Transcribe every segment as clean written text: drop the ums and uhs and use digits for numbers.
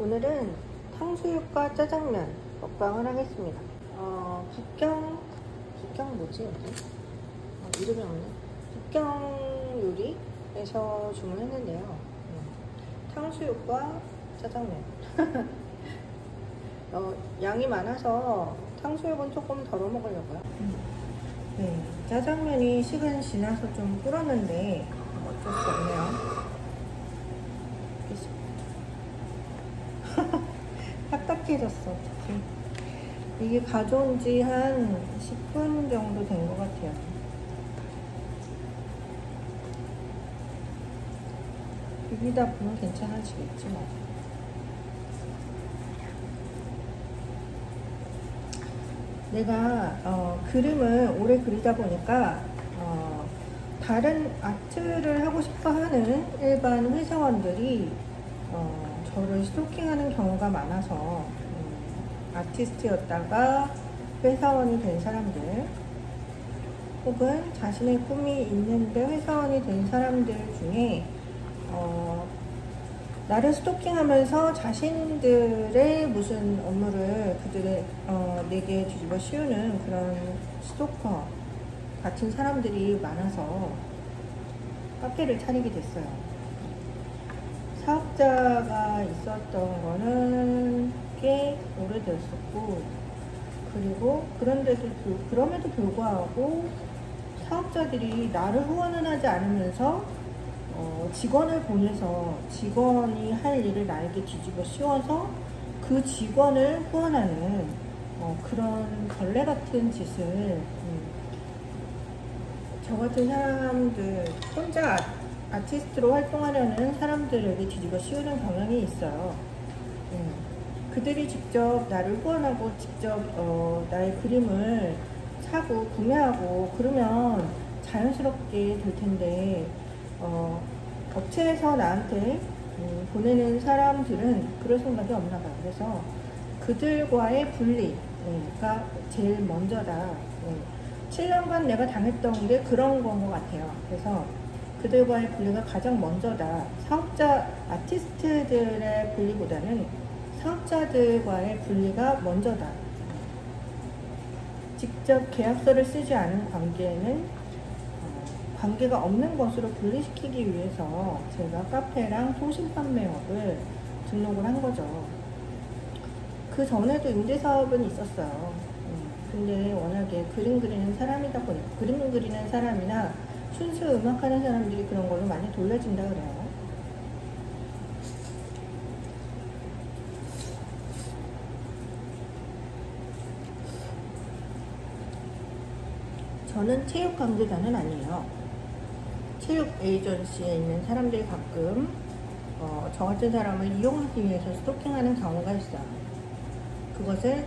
오늘은 탕수육과 짜장면 먹방을 하겠습니다. 북경 뭐지 여기? 이름이 없네. 북경 요리에서 주문했는데요. 탕수육과 짜장면. 양이 많아서 탕수육은 조금 덜어 먹으려고요. 네, 짜장면이 시간 지나서 좀 불었는데 어쩔 수 없네요. 딱딱해졌어. 어떡해. 이게 가져온 지 한 10분 정도 된 것 같아요. 비비다 보면 괜찮아지겠지 뭐. 내가 그림을 오래 그리다 보니까 다른 아트를 하고 싶어 하는 일반 회사원들이 저를 스토킹하는 경우가 많아서 아티스트였다가 회사원이 된 사람들, 혹은 자신의 꿈이 있는데 회사원이 된 사람들 중에 나를 스토킹하면서 자신들의 무슨 업무를 내게 뒤집어 씌우는 그런 스토커 같은 사람들이 많아서 카페를 차리게 됐어요. 사업자가 있었던 거는 꽤 오래됐었고, 그리고 그럼에도 불구하고 사업자들이 나를 후원은 하지 않으면서 직원을 보내서 직원이 할 일을 나에게 뒤집어 씌워서 그 직원을 후원하는 그런 벌레 같은 짓을 저 같은 사람들, 혼자 아티스트로 활동하려는 사람들에게 뒤집어 씌우는 경향이 있어요. 그들이 직접 나를 후원하고 직접 나의 그림을 사고 구매하고 그러면 자연스럽게 될 텐데, 업체에서 나한테 보내는 사람들은 그럴 생각이 없나 봐요. 그래서 그들과의 분리가 제일 먼저다. 7년간 내가 당했던 게 그런 건 것 같아요. 그래서 그들과의 분리가 가장 먼저다. 사업자, 아티스트들의 분리보다는 사업자들과의 분리가 먼저다. 직접 계약서를 쓰지 않은 관계는 관계가 없는 것으로 분리시키기 위해서 제가 카페랑 통신 판매업을 등록을 한 거죠. 그 전에도 임대사업은 있었어요. 근데 워낙에 그림 그리는 사람이다 보니까, 그림 그리는 사람이나 순수 음악하는 사람들이 그런 걸로 많이 돌려진다 그래요. 저는 체육 강좌단은 아니에요. 체육 에이전시에 있는 사람들이 가끔 저 같은 사람을 이용하기 위해서 스토킹하는 경우가 있어요. 그것을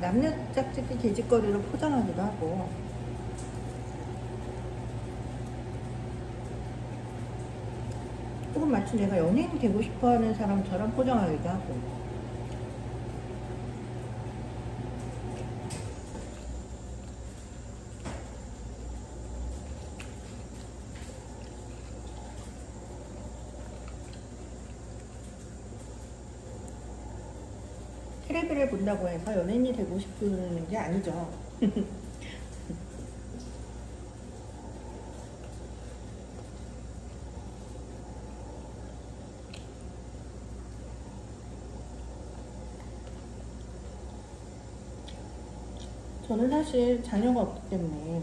남녀짝짓기 계집거리로 포장하기도 하고, 혹은 마치 내가 연예인 되고 싶어하는 사람처럼 포장하기도 하고. 텔레비를 본다고 해서 연예인이 되고 싶은 게 아니죠. 저는 사실 자녀가 없기 때문에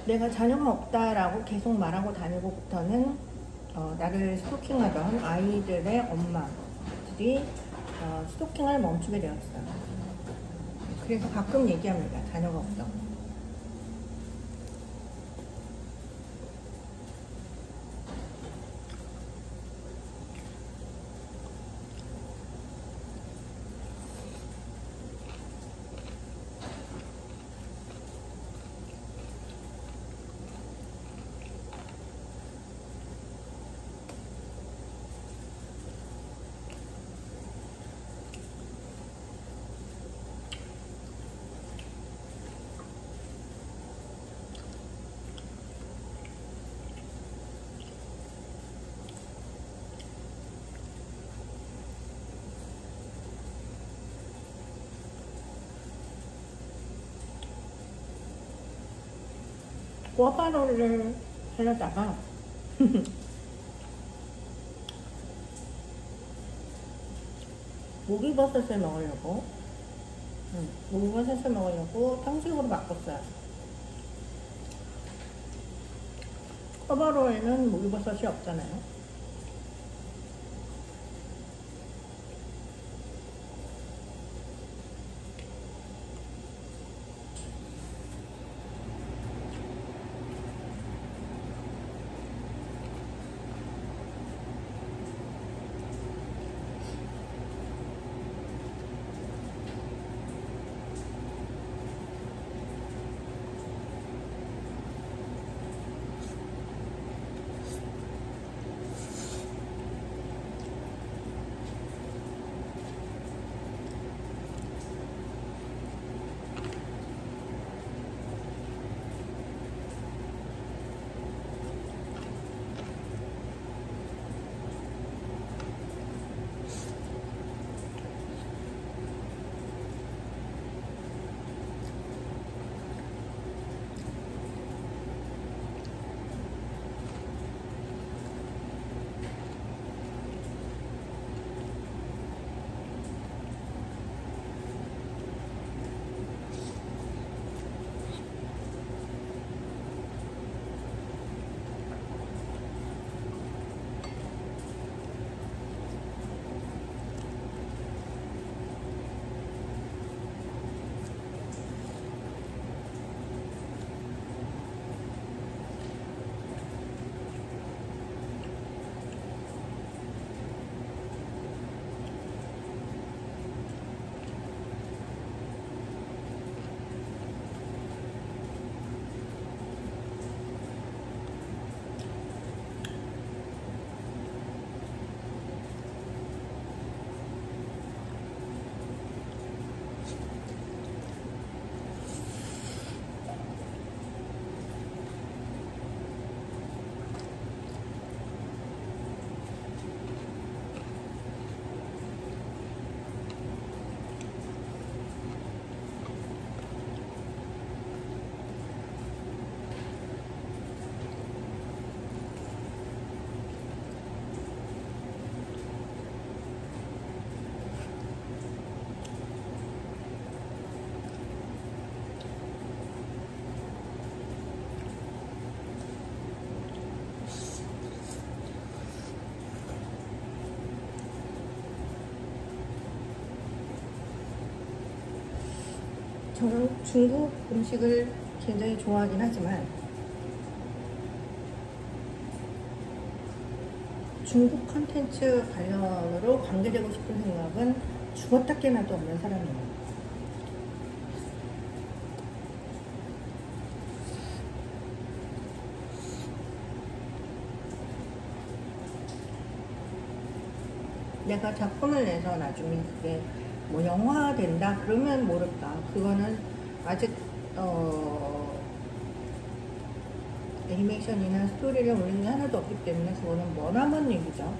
내가 자녀가 없다라고 계속 말하고 다니고부터는 나를 스토킹하던 아이들의 엄마들이 스토킹을 멈추게 되었어요. 그래서 가끔 얘기합니다. 자녀가 없다고. 꿔바로를 하려다가 목이버섯을 먹으려고 목이버섯을 먹으려고 탕수육으로 바꿨어요. 꿔바로에는 목이버섯이 없잖아요. 저는 중국 음식을 굉장히 좋아하긴 하지만 중국 컨텐츠 관련으로 관계되고 싶은 생각은 죽었다 깨나도 없는 사람이에요. 내가 작품을 내서 나중에 그게 뭐 영화 된다 그러면 모를까. 그거는 아직 애니메이션이나 스토리를 올린 게 하나도 없기 때문에 그거는 머나먼 얘기죠.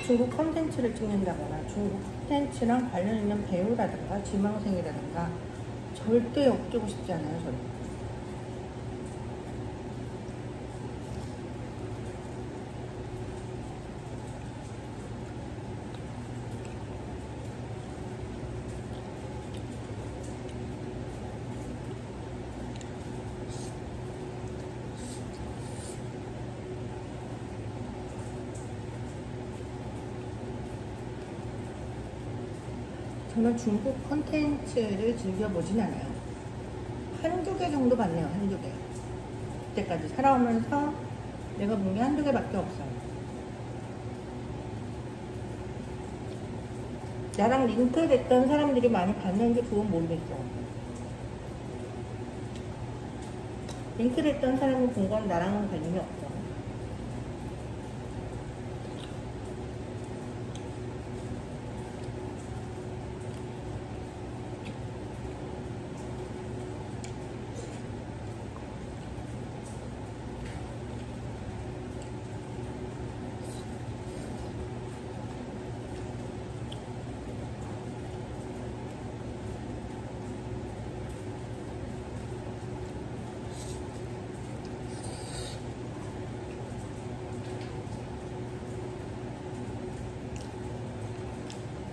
중국 콘텐츠를 찍는다거나 중국 콘텐츠랑 관련 있는 배우라든가 지망생이라든가 절대 엮이고 싶지 않아요. 저는. 저는 중국 콘텐츠를 즐겨보진 않아요. 한두 개 정도 봤네요. 한두 개. 그때까지 살아오면서 내가 본 게 한두 개밖에 없어요. 나랑 링크됐던 사람들이 많이 봤는지 그건 모르겠어. 링크됐던 사람이 본 건 나랑은 관련이 없어.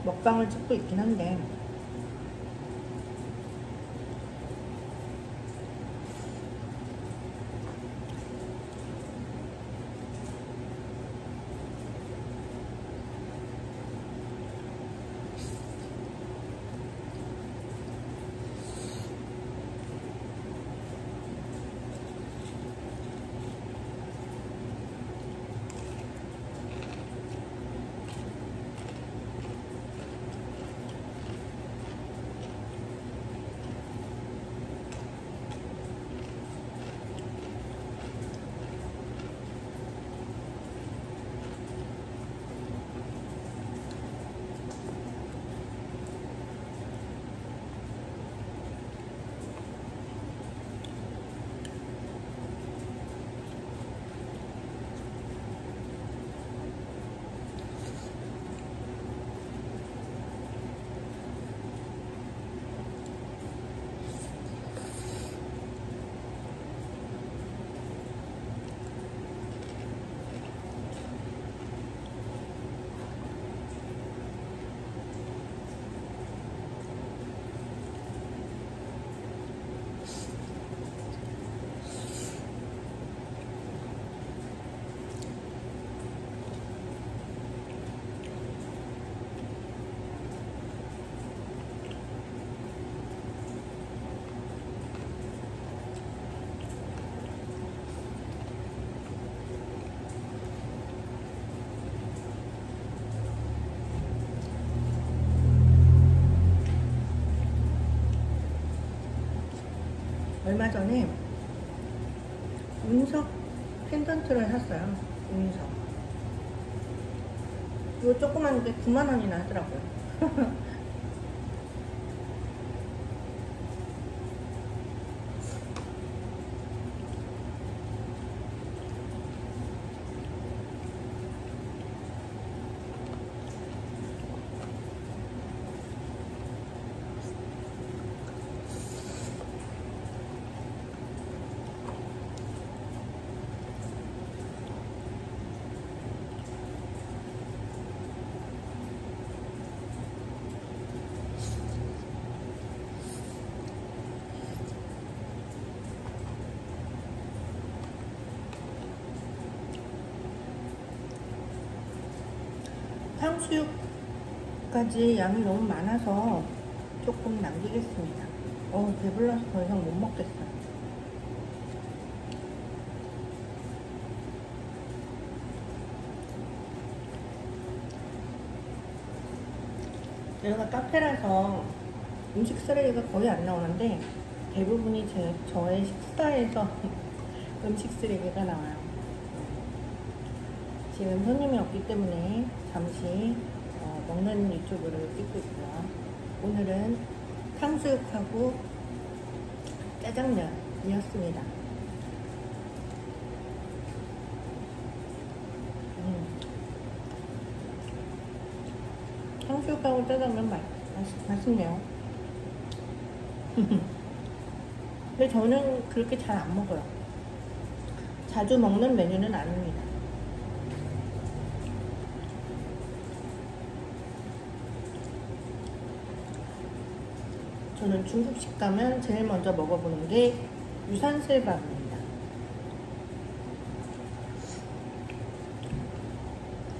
먹방을 찍고 있긴 한데 얼마 전에 운석 펜던트를 샀어요. 운석. 이거 조그만 게 9만원이나 하더라고요. 탕수육까지 양이 너무 많아서 조금 남기겠습니다. 배불러서 더 이상 못 먹겠어요. 여기가 카페라서 음식 쓰레기가 거의 안 나오는데 대부분이 저의 식사에서 음식 쓰레기가 나와요. 지금 손님이 없기 때문에 잠시 먹는 유튜브를 찍고 있고요. 오늘은 탕수육하고 짜장면이었습니다. 탕수육하고 짜장면 맛있네요. 근데 저는 그렇게 잘 안 먹어요. 자주 먹는 메뉴는 아닙니다. 저는 중국식 가면 제일 먼저 먹어보는 게 유산슬밥입니다.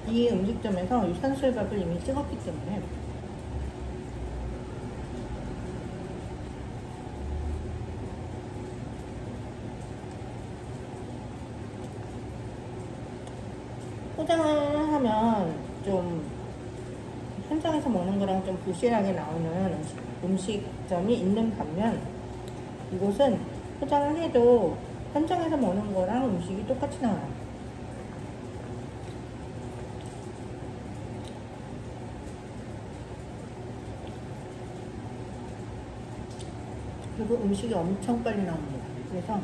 이 음식점에서 유산슬밥을 이미 찍었기 때문에 포장을 하면 좀 현장에서 먹는 거랑 좀 부실하게 나오는 음식점이 있는 반면, 이곳은 포장을 해도 현장에서 먹는 거랑 음식이 똑같이 나와요. 그리고 음식이 엄청 빨리 나옵니다. 그래서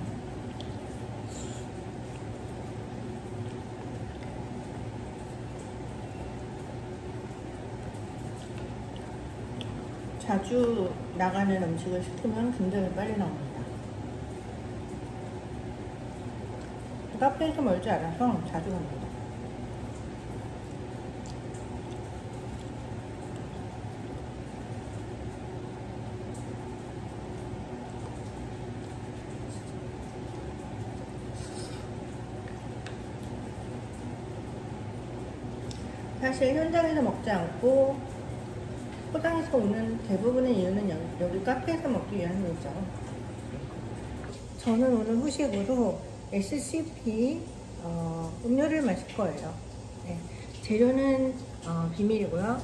자주 나가는 음식을 시키면 굉장히 빨리 나옵니다. 카페에서 멀지 않아서 자주 갑니다. 사실 현장에서 먹지 않고 포장해서 오는 대부분의 이유는 여기 카페에서 먹기 위함이죠. 저는 오늘 후식으로 SCP 음료를 마실 거예요. 네. 재료는 비밀이고요.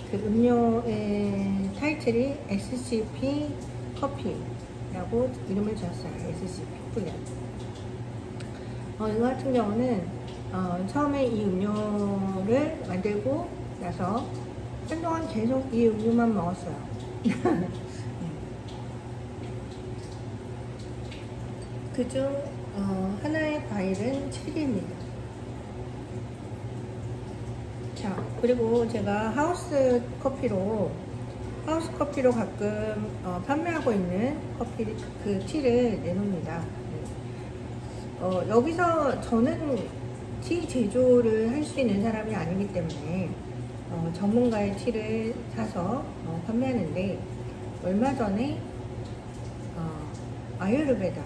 그 음료의 타이틀이 SCP 커피라고 이름을 지었어요. SCP 플랜. 이거 같은 경우는 처음에 이 음료를 만들고 나서 한동안 계속 이 음료만 먹었어요. 그중 하나의 과일은 체리입니다. 자, 그리고 제가 하우스 커피로 가끔 판매하고 있는 커피 그 티를 내놓습니다. 여기서 저는 티 제조를 할 수 있는 사람이 아니기 때문에 전문가의 티를 사서 판매하는데, 얼마 전에 아유르베다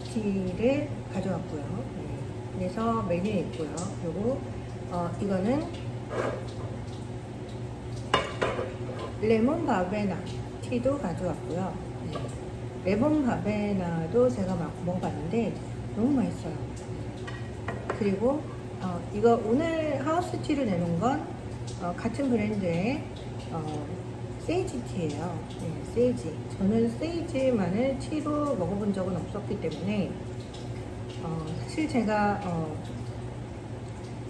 티를 가져왔고요. 네. 그래서 메뉴에 있고요. 그리고 이거는 레몬 바베나 티도 가져왔고요. 네. 레몬 바베나도 제가 막 먹어봤는데 너무 맛있어요. 그리고 이거 오늘 하우스 티를 내놓은 건 같은 브랜드의 세이지 티예요. 네, 세이지. 저는 세이지만을 티로 먹어본 적은 없었기 때문에 사실 제가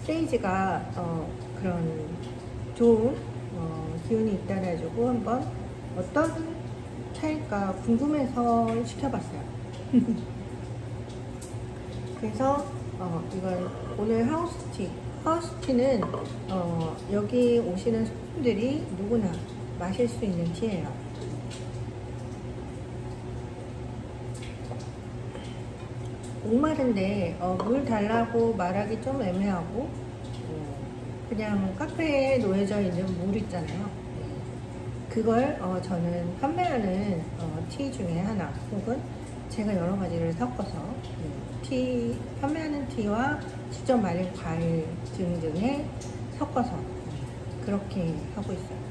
세이지가 그런 좋은 기운이 있다 해가지고 한번 어떤 차일까 궁금해서 시켜봤어요. 그래서 이건 오늘 하우스티는 여기 오시는 손님들이 누구나 마실 수 있는 티예요. 목마른데 물 달라고 말하기 좀 애매하고, 그냥 카페에 놓여져 있는 물 있잖아요. 그걸 저는 판매하는 티 중에 하나, 혹은 제가 여러 가지를 섞어서 판매하는 티와 직접 말린 과일 등등에 섞어서 그렇게 하고 있어요.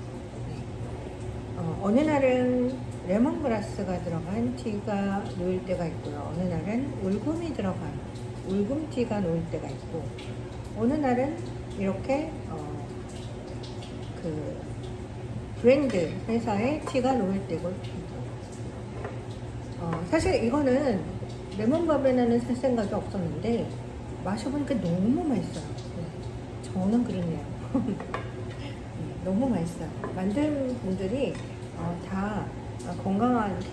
어느 날은 레몬그라스가 들어간 티가 놓일 때가 있고요. 어느 날은 울금이 들어간 울금티가 놓일 때가 있고, 어느 날은 이렇게 그 브랜드 회사의 티가 놓일 때고 있고. 사실 이거는 레몬 바베나는 살 생각이 없었는데 마셔보니까 너무 맛있어요. 저는 그렇네요. 너무 맛있어요. 만든 분들이 다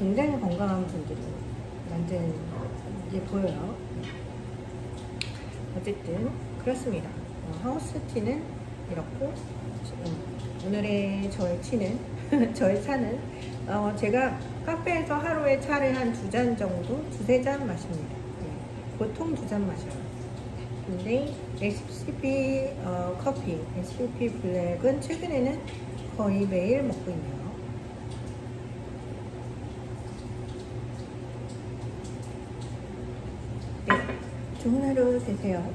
굉장히 건강한 분들이 만든 게 보여요. 어쨌든 그렇습니다. 하우스티는 이렇고, 오늘의 저의 티는 저의 차는 제가 카페에서 하루에 차를 한 2잔 정도, 2~3잔 마십니다. 보통 2잔 마셔요. 근데 SCP 커피, SCP 블랙은 최근에는 거의 매일 먹고 있네요. 네, 좋은 하루 되세요.